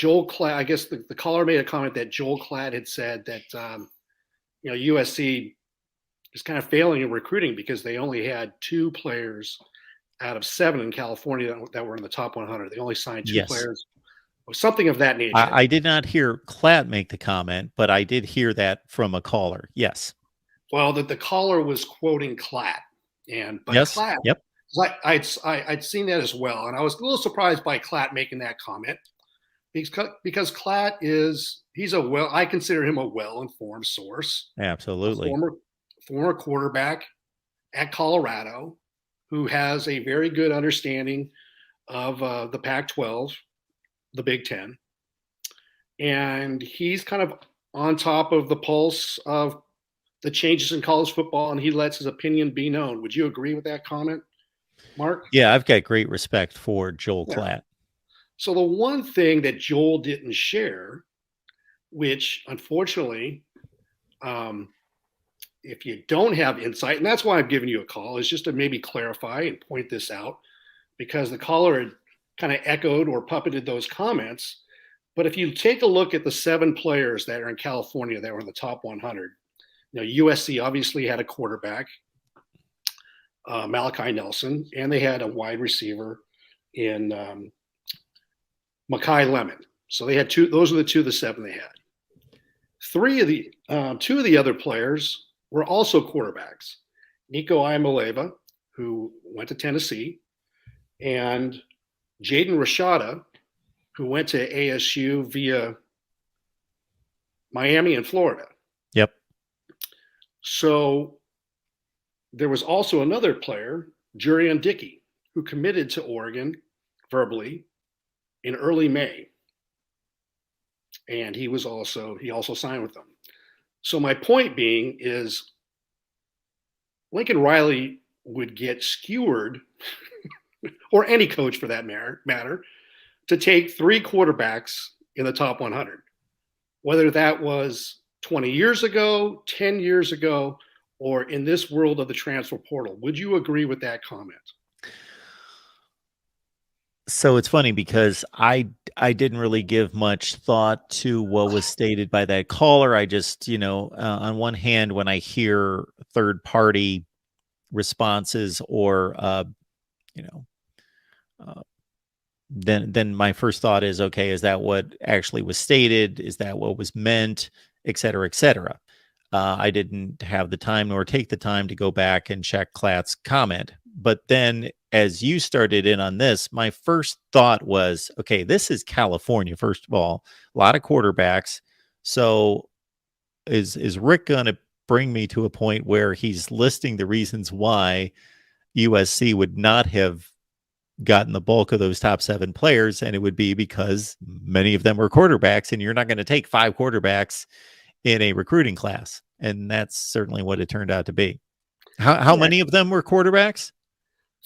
Joel Klatt, I guess the caller made a comment that Joel Klatt had said that, USC is kind of failing in recruiting because they only had 2 players out of 7 in California that were in the top 100. They only signed 2 Yes. players, or something of that nature. I did not hear Klatt make the comment, but I did hear that from a caller. Yes. Well, the caller was quoting Klatt, but Yes. Klatt, Yep. I'd seen that as well, and I was a little surprised by Klatt making that comment because Klatt I consider him a well-informed source, a Absolutely. former quarterback at Colorado who has a very good understanding of the Pac-12, the Big Ten, and he's kind of on top of the pulse of the changes in college football, and he lets his opinion be known. Would you agree with that comment, Mark? Yeah, I've got great respect for Joel Yeah. Klatt. So the one thing that Joel didn't share, which unfortunately, if you don't have insight, and that's why I'm giving you a call, is just to maybe clarify and point this out, because the caller had kind of echoed or puppeted those comments. But if you take a look at the 7 players that are in California that were in the top 100, USC obviously had a quarterback, Malachi Nelson, and they had a wide receiver in Makai Lemon. So they had 2. Those are the 2 of the 7 they had. 2 of the other players were also quarterbacks. Nico Iamaleava, who went to Tennessee, and Jaden Rashada, who went to ASU via Miami and Florida. Yep. So there was also another player, Jurion Dickey, who committed to Oregon verbally in early May. And he also signed with them. So my point being is Lincoln Riley would get skewered, or any coach for that matter, to take 3 quarterbacks in the top 100, whether that was 20 years ago, 10 years ago, or in this world of the transfer portal. Would you agree with that comment? So it's funny because I didn't really give much thought to what was stated by that caller. I just, on one hand, when I hear third party responses or then my first thought is, okay, is that what actually was stated? Is that what was meant, et cetera, et cetera? I didn't have the time nor take the time to go back and check Klatt's comment. But then as you started in on this, my first thought was, okay, this is California, first of all, a lot of quarterbacks. So is Rick going to bring me to a point where he's listing the reasons why USC would not have gotten the bulk of those top 7 players, and it would be because many of them were quarterbacks, and you're not going to take 5 quarterbacks in a recruiting class. And that's certainly what it turned out to be. How many of them were quarterbacks?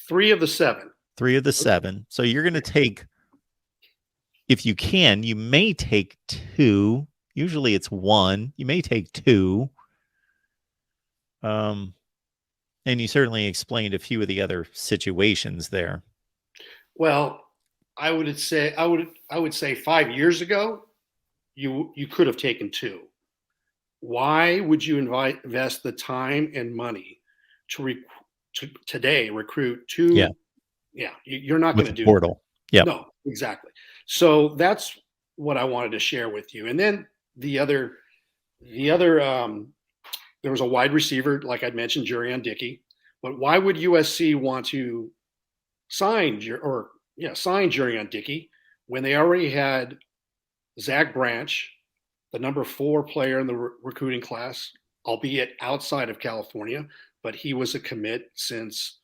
3 of the 7. 3 of the 7. So you're going to take, if you can, you may take 2. Usually it's 1. You may take 2. And you certainly explained a few of the other situations there. Well, I would say 5 years ago, you could have taken 2. Why would you invest the time and money to today recruit 2? Yeah. Yeah, you're not going to do portal. Yeah. No, exactly. So that's what I wanted to share with you. And then the other, there was a wide receiver, like I mentioned, Jurion Dickey. But why would USC want to sign Jurion Dickey when they already had Zach Branch, the number 4 player in the recruiting class, albeit outside of California, but he was a commit since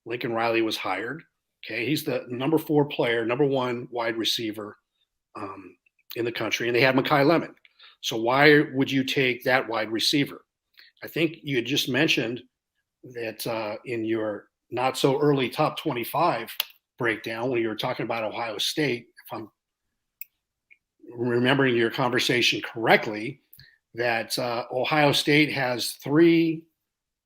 Lincoln Riley was hired. Okay, he's the number 4 player, number 1 wide receiver in the country, and they had Makai Lemon. So why would you take that wide receiver? I think you had just mentioned that in your not so early top 25 breakdown when you were talking about Ohio State, if I'm remembering your conversation correctly, that Ohio State has 3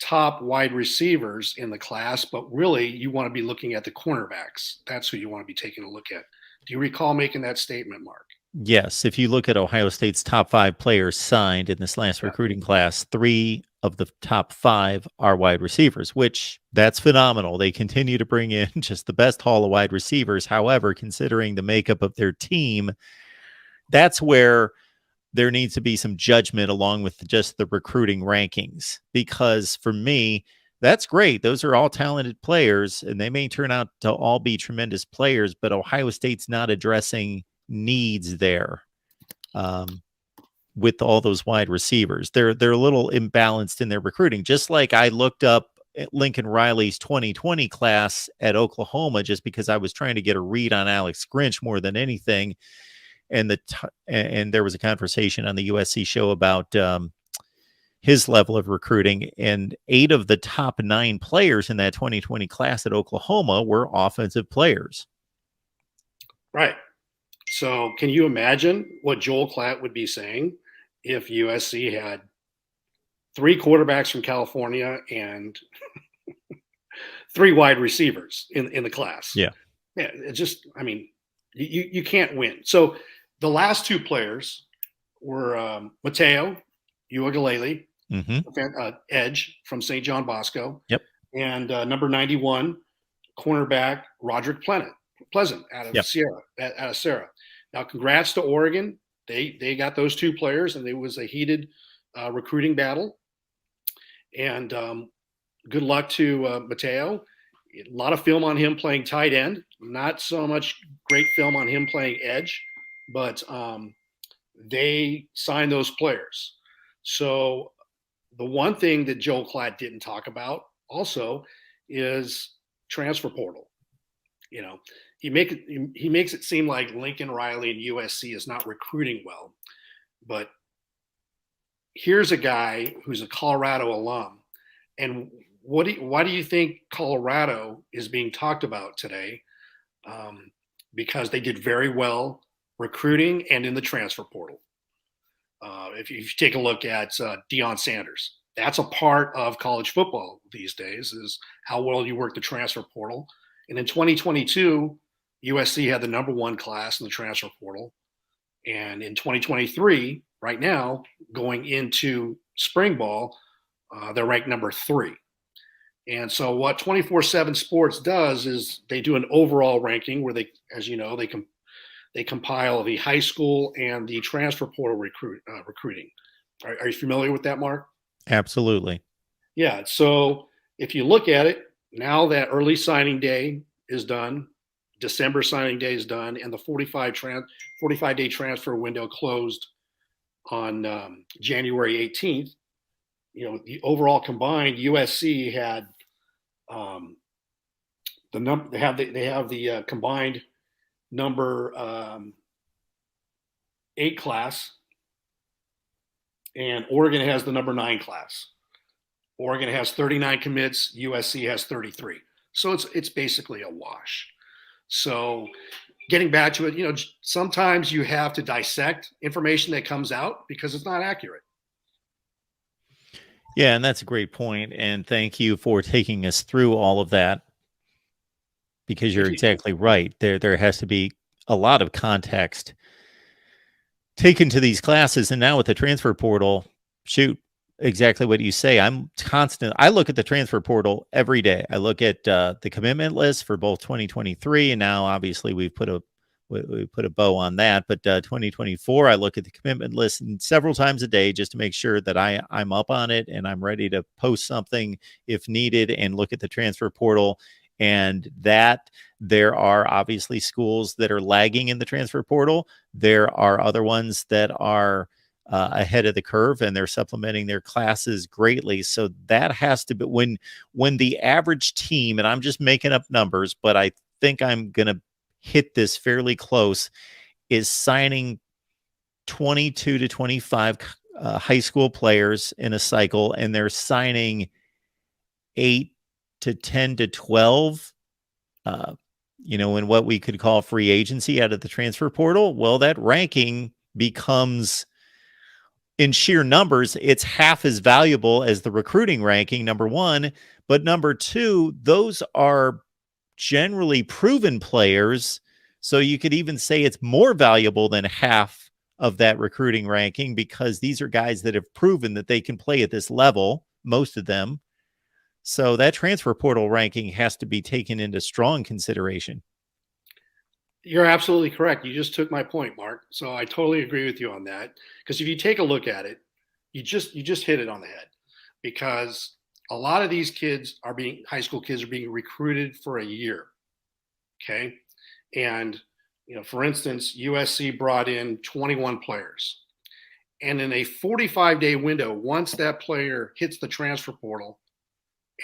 top wide receivers in the class, but really you want to be looking at the cornerbacks. That's who you want to be taking a look at. Do you recall making that statement, Mark? Yes, if you look at Ohio State's top 5 players signed in this last Yeah. recruiting class, 3 of the top 5 are wide receivers, which that's phenomenal. They continue to bring in just the best haul of wide receivers. However, considering the makeup of their team, that's where there needs to be some judgment along with just the recruiting rankings. Because for me, that's great. Those are all talented players, and they may turn out to all be tremendous players, but Ohio State's not addressing needs there with all those wide receivers. They're a little imbalanced in their recruiting. Just like I looked up Lincoln Riley's 2020 class at Oklahoma just because I was trying to get a read on Alex Grinch more than anything. And and there was a conversation on the USC show about his level of recruiting, and 8 of the top 9 players in that 2020 class at Oklahoma were offensive players. Right. So can you imagine what Joel Klatt would be saying if USC had 3 quarterbacks from California and 3 wide receivers in the class? Yeah. Yeah. It just, I mean, you can't win. So the last 2 players were Mateo Uiagalelei, edge from St. John Bosco, Yep. and number 91, cornerback Roderick Pleasant out of Sarah. Now, congrats to Oregon. They got those 2 players, and it was a heated recruiting battle. And good luck to Mateo. A lot of film on him playing tight end. Not so much great film on him playing edge, but they signed those players. So the one thing that Joel Klatt didn't talk about also is transfer portal. You know, he makes it seem like Lincoln Riley and USC is not recruiting well, but here's a guy who's a Colorado alum, and why do you think Colorado is being talked about today? Because they did very well recruiting and in the transfer portal. If you take a look at Deion Sanders, that's a part of college football these days, is how well you work the transfer portal. And in 2022, USC had the number 1 class in the transfer portal. And in 2023, right now, going into spring ball, they're ranked number 3. And so what 24/7 Sports does is they do an overall ranking where they, as you know, they compile the high school and the transfer portal recruiting. Are you familiar with that, Mark? Absolutely. Yeah. So if you look at it, now that early signing day is done, December signing day is done, and the 45-day transfer window closed on January 18th. You know, the overall combined USC had they have the combined number 8 class, and Oregon has the number 9 class. Oregon has 39 commits. USC has 33. So it's basically a wash. So getting back to it, you know, sometimes you have to dissect information that comes out because it's not accurate. Yeah, and that's a great point. And thank you for taking us through all of that, because you're exactly right. There has to be a lot of context taken to these classes. And now with the transfer portal, shoot, exactly what you say. I look at the transfer portal every day. I look at the commitment list for both 2023, and now obviously we put a bow on that. But 2024, I look at the commitment list several times a day just to make sure that I'm up on it and I'm ready to post something if needed, and look at the transfer portal. And that there are obviously schools that are lagging in the transfer portal. There are other ones that are ahead of the curve, and they're supplementing their classes greatly. So that has to be when the average team, and I'm just making up numbers, but I think I'm going to hit this fairly close, is signing 22 to 25 high school players in a cycle, and they're signing 8 to 10 to 12, in what we could call free agency out of the transfer portal. Well, that ranking becomes, in sheer numbers, it's half as valuable as the recruiting ranking, number one. But number two, those are generally proven players. So you could even say it's more valuable than half of that recruiting ranking, because these are guys that have proven that they can play at this level, most of them. So that transfer portal ranking has to be taken into strong consideration. You're absolutely correct. You just took my point, Mark. So I totally agree with you on that. Because if you take a look at it, you just hit it on the head. Because a lot of these kids are being high school kids are being recruited for a year. Okay. And for instance, USC brought in 21 players. And in a 45-day window, once that player hits the transfer portal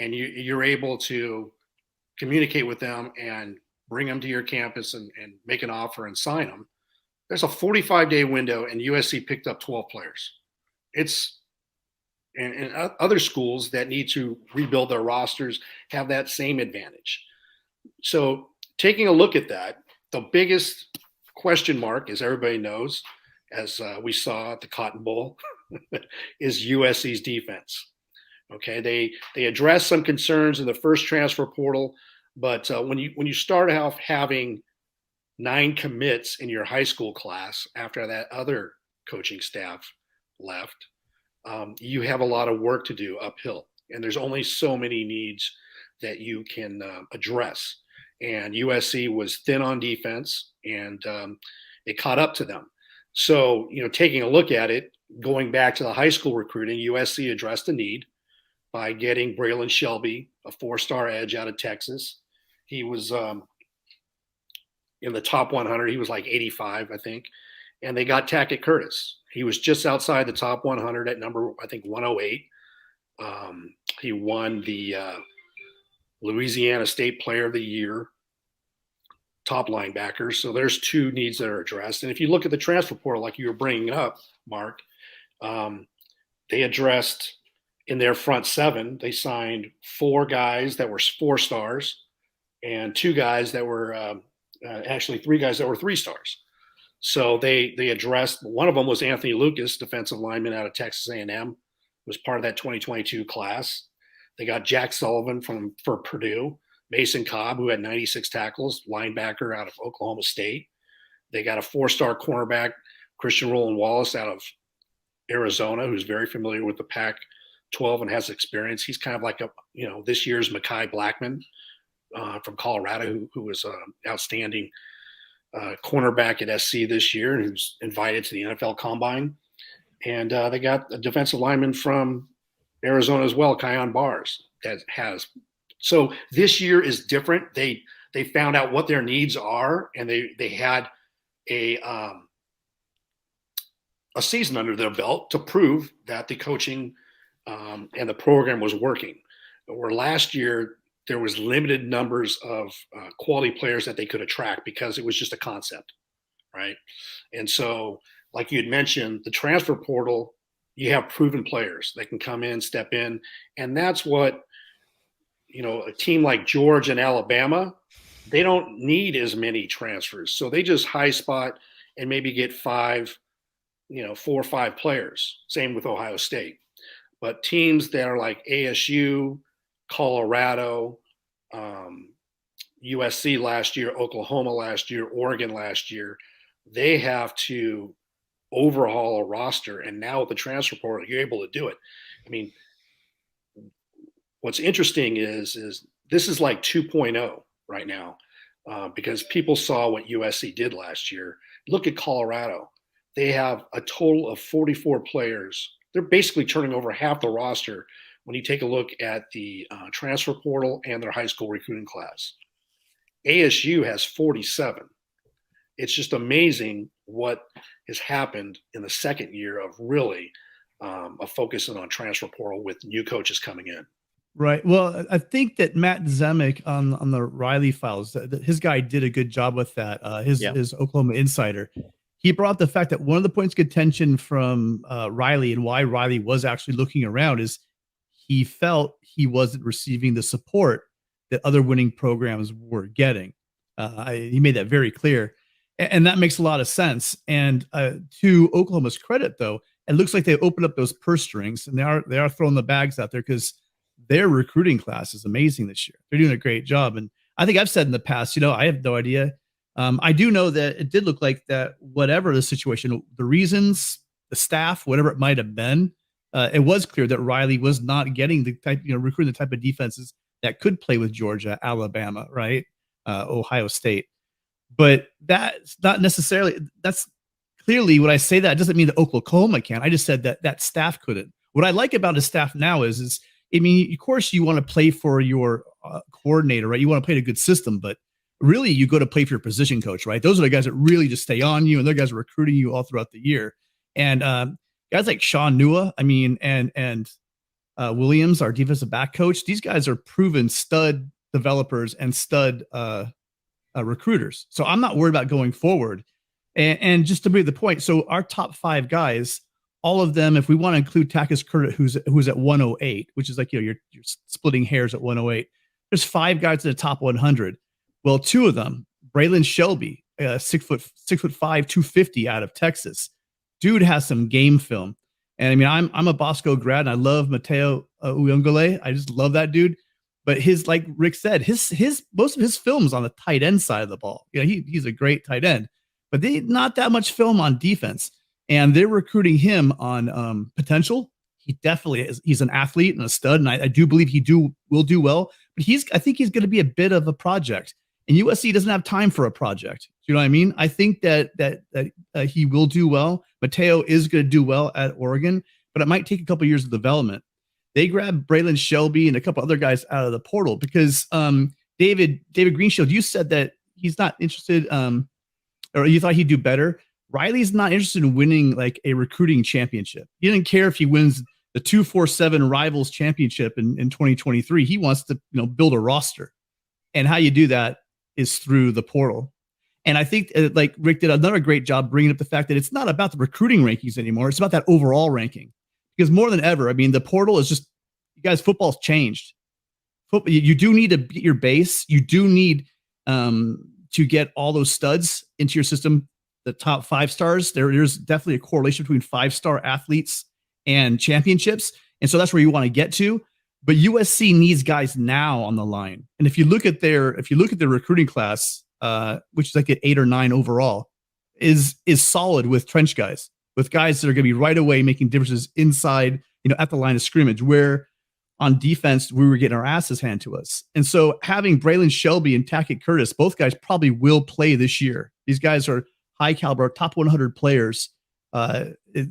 and you're able to communicate with them and bring them to your campus and make an offer and sign them, there's a 45-day window, and USC picked up 12 players. It's and other schools that need to rebuild their rosters have that same advantage. So taking a look at that, the biggest question mark, as everybody knows, as we saw at the Cotton Bowl, is USC's defense. Okay, they addressed some concerns in the first transfer portal, but when you start off having 9 commits in your high school class after that other coaching staff left, you have a lot of work to do uphill, and there's only so many needs that you can address. And USC was thin on defense, and it caught up to them. So, taking a look at it, going back to the high school recruiting, USC addressed the need by getting Braylon Shelby, a 4-star edge out of Texas. He was in the top 100. He was like 85, I think. And they got Tackett Curtis. He was just outside the top 100 at number, I think, 108. He won the Louisiana State Player of the Year, top linebacker. So there's 2 needs that are addressed. And if you look at the transfer portal, like you were bringing up, Mark, they addressed in their front 7, they signed 4 guys that were 4 stars and 2 guys that were actually 3 guys that were 3 stars. So they addressed, one of them was Anthony Lucas, defensive lineman out of Texas A&M, was part of that 2022 class. They got Jack Sullivan for Purdue, Mason Cobb, who had 96 tackles, linebacker out of Oklahoma State. They got a 4-star cornerback, Christian Roland Wallace, out of Arizona, who's very familiar with the Pac-12 and has experience. He's kind of like this year's Mekhi Blackman from Colorado, who was an outstanding cornerback at SC this year, and who's invited to the NFL Combine. And they got a defensive lineman from Arizona as well, Kion Bars, that has. So this year is different. They found out what their needs are, and they had a season under their belt to prove that the coaching and the program was working. Where last year there was limited numbers of quality players that they could attract because it was just a concept, right? And so, like you had mentioned, the transfer portal, you have proven players that can come in, step in, and that's what a team like Georgia and Alabama, they don't need as many transfers, so they just high spot and maybe get 4 or 5 players. Same with Ohio State. But teams that are like ASU, Colorado, USC last year, Oklahoma last year, Oregon last year, they have to overhaul a roster. And now with the transfer portal, you're able to do it. I mean, what's interesting is this is like 2.0 right now, because people saw what USC did last year. Look at Colorado. They have a total of 44 players. They're basically turning over half the roster when you take a look at the transfer portal and their high school recruiting class. ASU has 47. It's just amazing what has happened in the second year of really focusing on transfer portal with new coaches coming in. Right. Well, I think that Matt Zemek on the Riley files, his guy did a good job with that. His Oklahoma insider, he brought the fact that one of the points of contention from Riley and why Riley was actually looking around is he felt he wasn't receiving the support that other winning programs were getting. He made that very clear, and that makes a lot of sense. And to Oklahoma's credit, though, it looks like they opened up those purse strings, and they are throwing the bags out there because their recruiting class is amazing this year. They're doing a great job. And I think I've said in the past, I have no idea I do know that it did look like that whatever the situation, the reasons, the staff, whatever it might have been, it was clear that Riley was not getting the type, recruiting the type of defenses that could play with Georgia, Alabama, right? Ohio State. But that's not necessarily, that's clearly when I say that, it doesn't mean that Oklahoma can. I just said that that staff couldn't. What I like about his staff now is I mean, of course you want to play for your coordinator, right? You want to play a good system, but really you go to play for your position coach, right? Those are the guys that really just stay on you, and they're guys are recruiting you all throughout the year. And guys like Sean Nua, I mean, and Williams, our defensive back coach, these guys are proven stud developers and stud recruiters. So I'm not worried about going forward. And just to make the point, so our top 5 guys, all of them, if we want to include Takis Curtis, who's at 108, which is like, you're splitting hairs at 108. There's 5 guys in the top 100. Well, 2 of them, Braylon Shelby, 6'5", 250 out of Texas. Dude has some game film. And I mean, I'm a Bosco grad, and I love Mateo Uyungale. I just love that dude. But his, like Rick said, his most of his film's on the tight end side of the ball. He's a great tight end, but they not that much film on defense. And they're recruiting him on potential. He definitely is. He's an athlete and a stud, and I do believe will do well. But I think he's going to be a bit of a project. And USC doesn't have time for a project. Do you know what I mean? I think that he will do well. Mateo is going to do well at Oregon, but it might take a couple of years of development. They grabbed Braylon Shelby and a couple other guys out of the portal because David Greenshield, you said that he's not interested, or you thought he'd do better. Riley's not interested in winning like a recruiting championship. He didn't care if he wins the 247 Rivals Championship in 2023. He wants to build a roster, and how you do that is through the portal. And I think like Rick did another great job bringing up the fact that it's not about the recruiting rankings anymore. It's about that overall ranking. Because more than ever, I mean, the portal is just, you guys, football's changed. You do need to beat your base. You do need to get all those studs into your system. The top 5 stars, there's definitely a correlation between 5-star athletes and championships. And so that's where you want to get to. But USC needs guys now on the line. And if you look at their recruiting class, which is like at 8 or 9 overall, is solid with trench guys, with guys that are going to be right away making differences inside, at the line of scrimmage, where on defense, we were getting our asses handed to us. And so having Braylon Shelby and Tackett Curtis, both guys probably will play this year. These guys are high caliber, top 100 players. It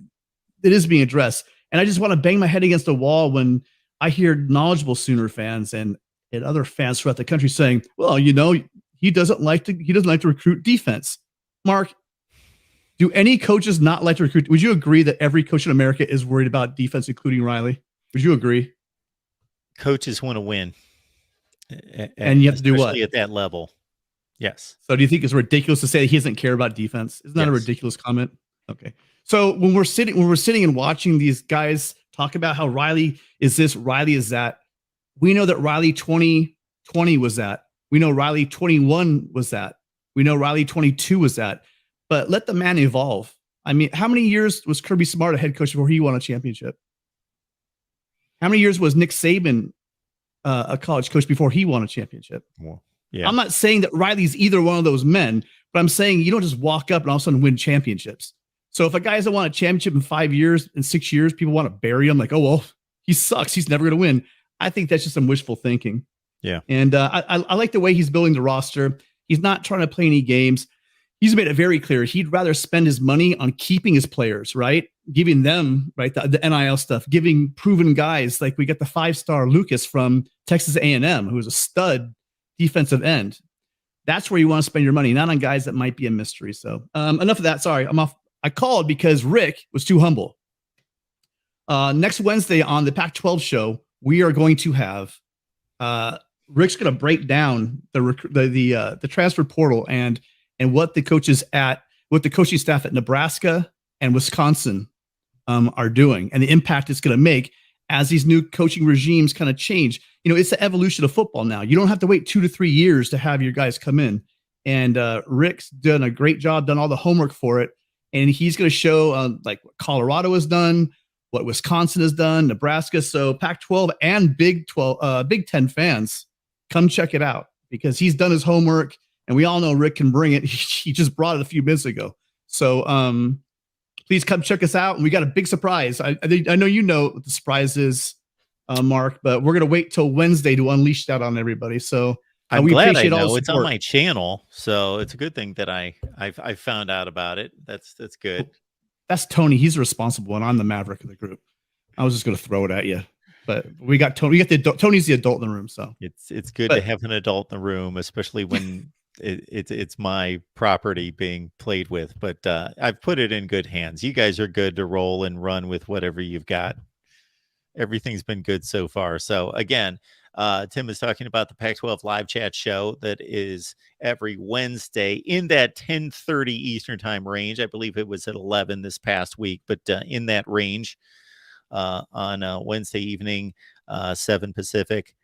is being addressed. And I just want to bang my head against the wall when I hear knowledgeable Sooner fans and other fans throughout the country saying, well, he doesn't like to recruit defense. Mark, do any coaches not like to recruit? Would you agree that every coach in America is worried about defense, including Riley? Would you agree? Coaches want to win. And you have to do what? At that level. Yes. So do you think it's ridiculous to say he doesn't care about defense? Isn't that a ridiculous comment? Okay. So when we're sitting and watching these guys talk about how Riley is this, Riley is that, we know that Riley 2020 was that. We know Riley 21 was that. We know Riley 22 was that. But let the man evolve. I mean, how many years was Kirby Smart a head coach before he won a championship? How many years was Nick Saban a college coach before he won a championship? Well, yeah. I'm not saying that Riley's either one of those men, but I'm saying you don't just walk up and all of a sudden win championships. So if a guy doesn't want a championship in 5 years, in 6 years, people want to bury him like, oh, well, he sucks. He's never going to win. I think that's just some wishful thinking. Yeah. And I like the way he's building the roster. He's not trying to play any games. He's made it very clear he'd rather spend his money on keeping his players, right? Giving them, right, the NIL stuff, giving proven guys. Like we got the 5-star Lucas from Texas A&M, who is a stud defensive end. That's where you want to spend your money, not on guys that might be a mystery. So enough of that. Sorry, I'm off. I called because Rick was too humble. Next Wednesday on the Pac-12 show, we are going to have Rick's going to break down the transfer portal and what the coaching staff at Nebraska and Wisconsin are doing, and the impact it's going to make as these new coaching regimes kind of change. It's the evolution of football now. You don't have to wait 2 to 3 years to have your guys come in. And Rick's done a great job, done all the homework for it. And he's going to show like what Colorado has done, what Wisconsin has done, Nebraska. So Pac-12 and Big Ten fans, come check it out because he's done his homework and we all know Rick can bring it. He just brought it a few minutes ago. So please come check us out. And we got a big surprise. I know you know what the surprise is, Mark, but we're gonna wait till Wednesday to unleash that on everybody. So I'm we glad appreciate I all know the it's on support. my channel, so it's a good thing that I found out about it. That's good. That's Tony. He's responsible, and I'm the maverick of the group. I was just gonna throw it at you, but we got Tony. We got the adult. Tony's the adult in the room, so It's good to have an adult in the room, especially when it's my property being played with. But I've put it in good hands. You guys are good to roll and run with whatever you've got. Everything's been good so far. So again, Tim is talking about the Pac-12 live chat show that is every Wednesday in that 10:30 Eastern time range. I believe it was at 11 this past week, but in that range on Wednesday evening, 7 Pacific,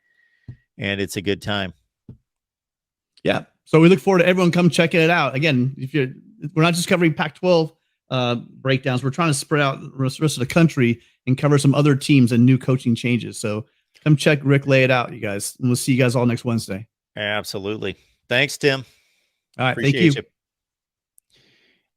and it's a good time. Yeah. So we look forward to everyone come checking it out. Again, we're not just covering Pac-12 breakdowns. We're trying to spread out the rest of the country and cover some other teams and new coaching changes. So come check Rick lay it out, you guys. And we'll see you guys all next Wednesday. Absolutely. Thanks, Tim. All right. Appreciate Thank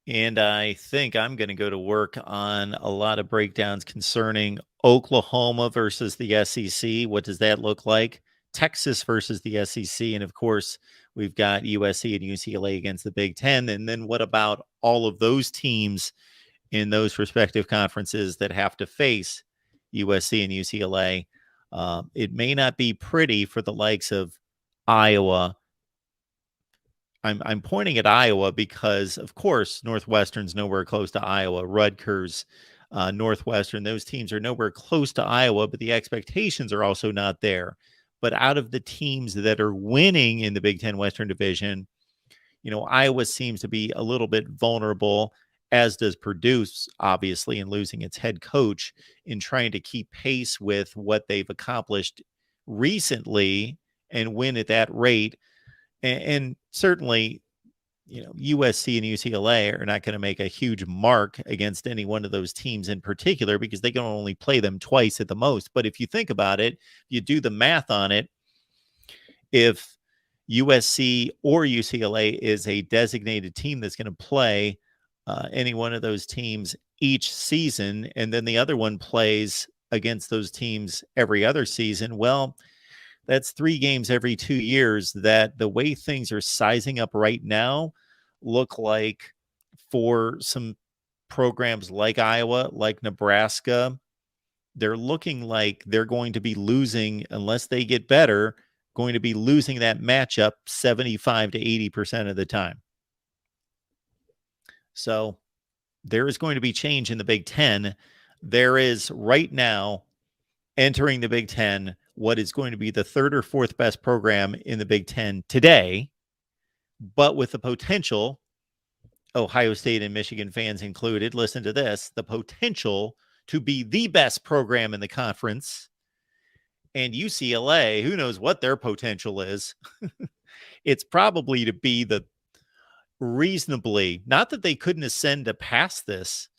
you. And I think I'm going to go to work on a lot of breakdowns concerning Oklahoma versus the SEC. What does that look like? Texas versus the SEC. And of course, we've got USC and UCLA against the Big Ten. And then what about all of those teams in those respective conferences that have to face USC and UCLA? It may not be pretty for the likes of Iowa. I'm pointing at Iowa because, of course, Northwestern's nowhere close to Iowa. Rutgers, Northwestern, those teams are nowhere close to Iowa, but the expectations are also not there. But out of the teams that are winning in the Big Ten Western Division, Iowa seems to be a little bit vulnerable, as does Purdue, obviously, in losing its head coach, in trying to keep pace with what they've accomplished recently and win at that rate. And certainly, USC and UCLA are not going to make a huge mark against any one of those teams in particular because they can only play them twice at the most. But if you think about it, you do the math on it, if USC or UCLA is a designated team that's going to play any one of those teams each season, and then the other one plays against those teams every other season, well, that's 3 games every 2 years that the way things are sizing up right now look like for some programs like Iowa, like Nebraska, they're looking like they're going to be losing, unless they get better, going to be losing that matchup 75 to 80% of the time. So there is going to be change in the Big Ten. There is right now entering the Big Ten what is going to be the 3rd or 4th best program in the Big Ten today, but with the potential, Ohio State and Michigan fans included, listen to this, the potential to be the best program in the conference. And UCLA, who knows what their potential is? It's probably to be the reasonably, not that they couldn't ascend to past this,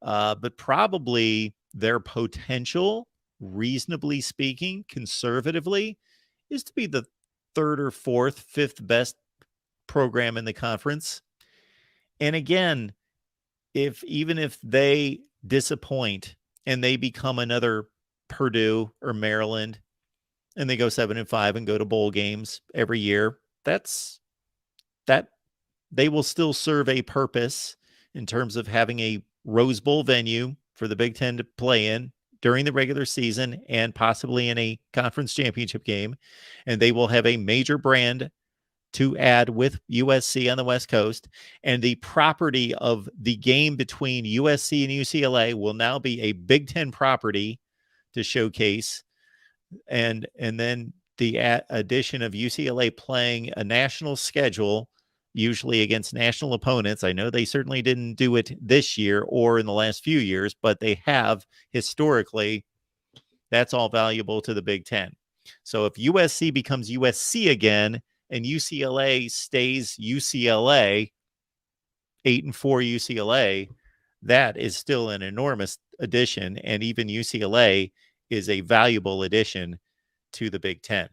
but probably their potential, reasonably speaking, conservatively, is to be the 3rd or 4th, 5th best program in the conference. And again, even if they disappoint and they become another Purdue or Maryland and they go 7-5 and go to bowl games every year, that they will still serve a purpose in terms of having a Rose Bowl venue for the Big Ten to play in during the regular season and possibly in a conference championship game. And they will have a major brand to add with USC on the West Coast. And the property of the game between USC and UCLA will now be a Big Ten property to showcase. And then the addition of UCLA playing a national schedule, usually against national opponents. I know they certainly didn't do it this year or in the last few years, but they have historically. That's all valuable to the Big Ten. So if USC becomes USC again and UCLA stays UCLA, 8-4 UCLA, that is still an enormous addition. And even UCLA is a valuable addition to the Big Ten.